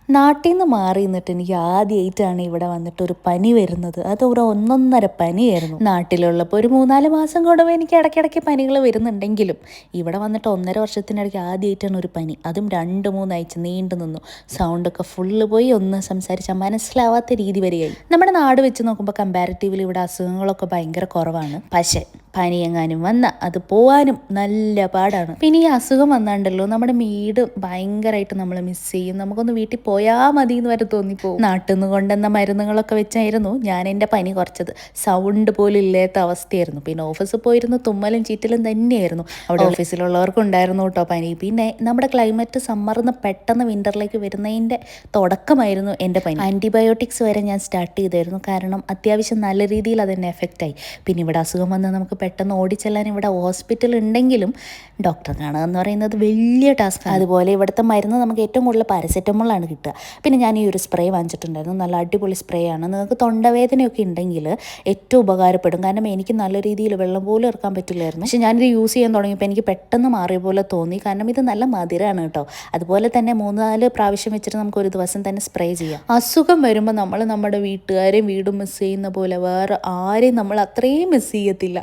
നാട്ടിൽ നിന്ന് മാറി നിന്നിട്ട് എനിക്ക് ആദ്യമായിട്ടാണ് ഇവിടെ വന്നിട്ട് ഒരു പനി വരുന്നത്. അത് ഒരു ഒന്നൊന്നര പനിയായിരുന്നു. നാട്ടിലുള്ളപ്പോൾ ഒരു 3-4 മാസം കൂടുമ്പോൾ എനിക്ക് ഇടയ്ക്കിടയ്ക്ക് പനികൾ വരുന്നുണ്ടെങ്കിലും ഇവിടെ വന്നിട്ട് 1.5 വർഷത്തിനിടയ്ക്ക് ആദ്യമായിട്ടാണ് ഒരു പനി. അതും 2-3 ആഴ്ച നീണ്ടു നിന്നു. സൗണ്ടൊക്കെ ഫുള്ള് പോയി, ഒന്നും സംസാരിച്ചാൽ മനസ്സിലാവാത്ത രീതി വരെയായി. നമ്മുടെ നാട് വെച്ച് നോക്കുമ്പോൾ കമ്പാരിറ്റീവ്ലി ഇവിടെ അസുഖങ്ങളൊക്കെ ഭയങ്കര കുറവാണ്. പക്ഷേ പനി എങ്ങാനും വന്ന അത് പോവാനും നല്ല പാടാണ്. പിന്നെ ഈ അസുഖം വന്നാണ്ടല്ലോ നമ്മുടെ വീട് ഭയങ്കരമായിട്ട് നമ്മൾ മിസ് ചെയ്യും. നമുക്കൊന്ന് വീട്ടിൽ പോയാൽ മതി എന്ന് വരെ തോന്നിപ്പോവും. നാട്ടിൽ നിന്ന് കൊണ്ടുവന്ന മരുന്നുകളൊക്കെ വെച്ചായിരുന്നു ഞാൻ എൻ്റെ പനി കുറച്ചത്. സൗണ്ട് പോലും ഇല്ലാത്ത അവസ്ഥയായിരുന്നു. പിന്നെ ഓഫീസിൽ പോയിരുന്നു തുമ്മലും ചീറ്റലും തന്നെയായിരുന്നു. അവിടെ ഓഫീസിലുള്ളവർക്കും ഉണ്ടായിരുന്നു കേട്ടോ പനി. പിന്നെ നമ്മുടെ ക്ലൈമറ്റ് സമ്മറിന്ന് പെട്ടെന്ന് വിൻ്ററിലേക്ക് വരുന്നതിൻ്റെ തുടക്കമായിരുന്നു എൻ്റെ പനി. ആൻറ്റിബയോട്ടിക്സ് വരെ ഞാൻ സ്റ്റാർട്ട് ചെയ്തായിരുന്നു. കാരണം അത്യാവശ്യം നല്ല രീതിയിൽ അതെന്നെ എഫക്റ്റായി. പിന്നെ ഇവിടെ അസുഖം വന്നാൽ നമുക്ക് പെട്ടെന്ന് ഓടിച്ചെല്ലാൻ ഇവിടെ ഹോസ്പിറ്റൽ ഉണ്ടെങ്കിലും ഡോക്ടറെ കാണുക എന്ന് പറയുന്നത് വലിയ ടാസ്ക്. അതുപോലെ ഇവിടുത്തെ മരുന്ന് നമുക്ക് ഏറ്റവും കൂടുതൽ പാരസെറ്റമോളാണ് കിട്ടുക. പിന്നെ ഞാൻ ഈ ഒരു സ്പ്രേ വാങ്ങിച്ചിട്ടുണ്ടായിരുന്നു. നല്ല അടിപൊളി സ്പ്രേ ആണ്. നിങ്ങൾക്ക് തൊണ്ടവേദനയൊക്കെ ഉണ്ടെങ്കിൽ ഏറ്റവും ഉപകാരപ്പെടും. കാരണം എനിക്ക് നല്ല രീതിയിൽ വെള്ളം പോലും ഇറക്കാൻ പറ്റില്ലായിരുന്നു. പക്ഷെ ഞാനിത് യൂസ് ചെയ്യാൻ തുടങ്ങിയപ്പോൾ എനിക്ക് പെട്ടെന്ന് മാറിയ പോലെ തോന്നി. കാരണം ഇത് നല്ല മധുരമാണ് കേട്ടോ. അതുപോലെ തന്നെ 3-4 പ്രാവശ്യം വെച്ചിട്ട് നമുക്ക് ഒരു ദിവസം തന്നെ സ്പ്രേ ചെയ്യാം. അസുഖം വരുമ്പോൾ നമ്മൾ നമ്മുടെ വീട്ടുകാരെയും വീടും മിസ് ചെയ്യുന്ന പോലെ വേറെ ആരെയും നമ്മൾ അത്രയും മിസ് ചെയ്യത്തില്ല.